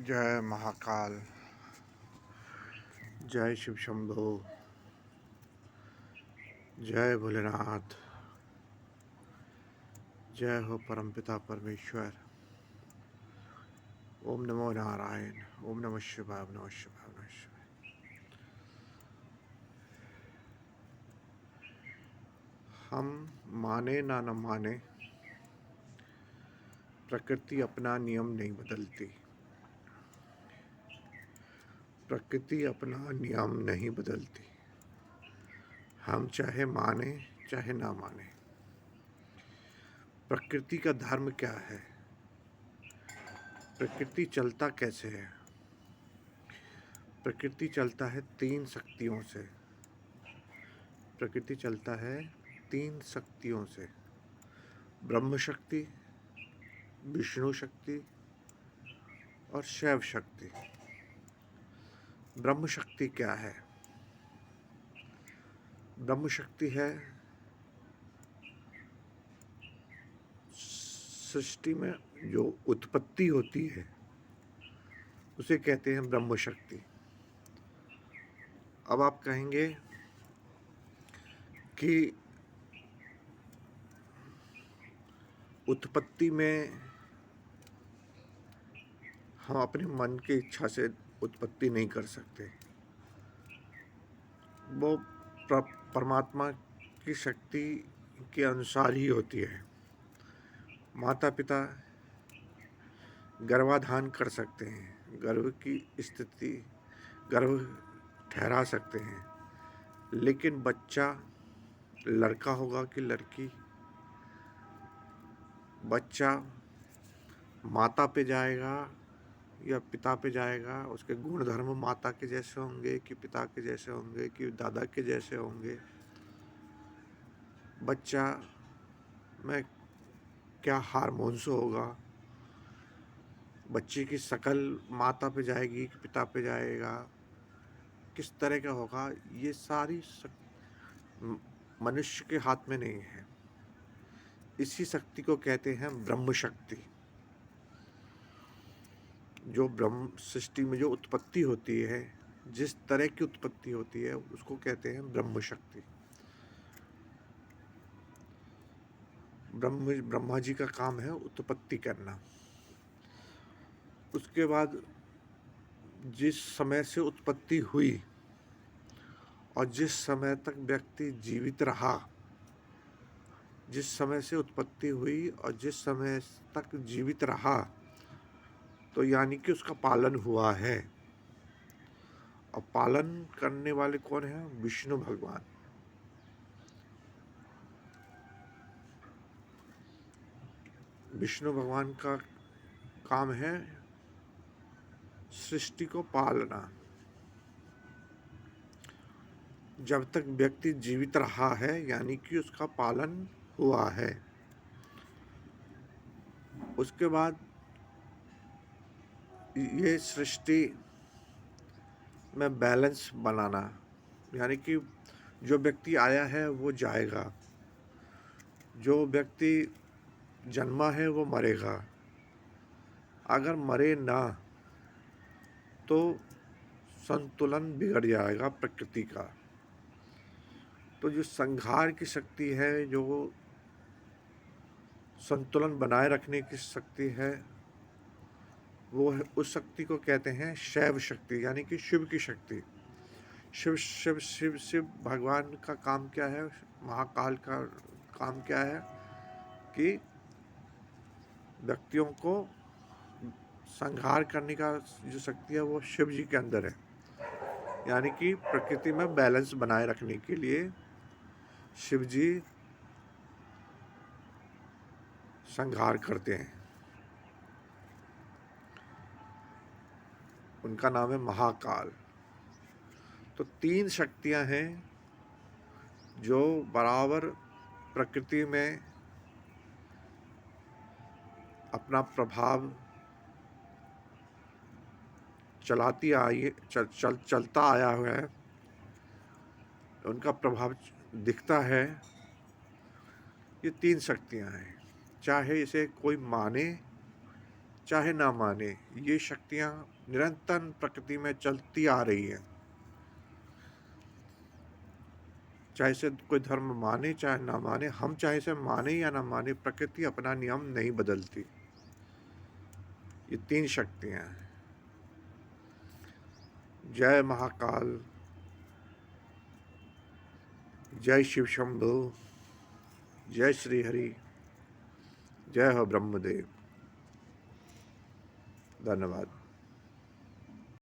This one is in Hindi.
जय महाकाल, जय शिव शंभो, जय भोलेनाथ, जय हो परमपिता परमेश्वर। ओम नमो नारायण, ओम नमः शिवाय, ओम नमः शिवाय, ओम नमः शिवाय। हम माने ना न माने, प्रकृति अपना नियम नहीं बदलती। प्रकृति अपना नियम नहीं बदलती। हम चाहे माने चाहे ना माने। प्रकृति का धर्म क्या है? प्रकृति चलता कैसे है? प्रकृति चलता है तीन शक्तियों से। प्रकृति चलता है तीन शक्तियों से: ब्रह्म शक्ति, विष्णु शक्ति और शैव शक्ति। ब्रह्म शक्ति क्या है? ब्रह्म शक्ति है सृष्टि में जो उत्पत्ति होती है उसे कहते हैं ब्रह्म शक्ति। अब आप कहेंगे कि उत्पत्ति में हम अपने मन की इच्छा से उत्पत्ति नहीं कर सकते। वो परमात्मा की शक्ति के अनुसार ही होती है। माता पिता गर्भाधान कर सकते हैं, गर्भ की स्थिति, गर्भ ठहरा सकते हैं, लेकिन बच्चा लड़का होगा कि लड़की, बच्चा माता पे जाएगा या पिता पे जाएगा, उसके गुण धर्म माता के जैसे होंगे कि पिता के जैसे होंगे कि दादा के जैसे होंगे, बच्चा में क्या हार्मोन्स होगा, बच्चे की शक्ल माता पे जाएगी कि पिता पे जाएगा, किस तरह का होगा, ये सारी मनुष्य के हाथ में नहीं है। इसी शक्ति को कहते हैं ब्रह्म शक्ति। जो ब्रह्म सृष्टि में जो उत्पत्ति होती है, जिस तरह की उत्पत्ति होती है, उसको कहते हैं ब्रह्म शक्ति। ब्रह्मा जी का काम है उत्पत्ति करना। उसके बाद जिस समय से उत्पत्ति हुई और जिस समय तक व्यक्ति जीवित रहा, जिस समय से उत्पत्ति हुई और जिस समय तक जीवित रहा, तो यानी कि उसका पालन हुआ है। और पालन करने वाले कौन है? विष्णु भगवान। विष्णु भगवान का काम है सृष्टि को पालना। जब तक व्यक्ति जीवित रहा है यानी कि उसका पालन हुआ है। उसके बाद ये सृष्टि में बैलेंस बनाना, यानी कि जो व्यक्ति आया है वो जाएगा, जो व्यक्ति जन्मा है वो मरेगा। अगर मरे ना तो संतुलन बिगड़ जाएगा प्रकृति का। तो जो संहार की शक्ति है, जो संतुलन बनाए रखने की शक्ति है, वो है, उस शक्ति को कहते हैं शैव शक्ति, यानी कि शिव की शक्ति। शिव शिव शिव शिव भगवान का काम क्या है? महाकाल का काम क्या है कि व्यक्तियों को संहार करने का जो शक्ति है वो शिव जी के अंदर है। यानी कि प्रकृति में बैलेंस बनाए रखने के लिए शिव जी संहार करते हैं। उनका नाम है महाकाल। तो तीन शक्तियां हैं जो बराबर प्रकृति में अपना प्रभाव चलता आया हुआ है। उनका प्रभाव दिखता है। ये तीन शक्तियां हैं, चाहे इसे कोई माने चाहे ना माने, ये शक्तियां निरंतर प्रकृति में चलती आ रही हैं। चाहे से कोई धर्म माने चाहे ना माने, हम चाहे से माने या ना माने, प्रकृति अपना नियम नहीं बदलती। ये 3 शक्तियां हैं। जय महाकाल, जय शिव शंभु, जय श्री हरि, जय हो ब्रह्मदेव। धन्यवाद।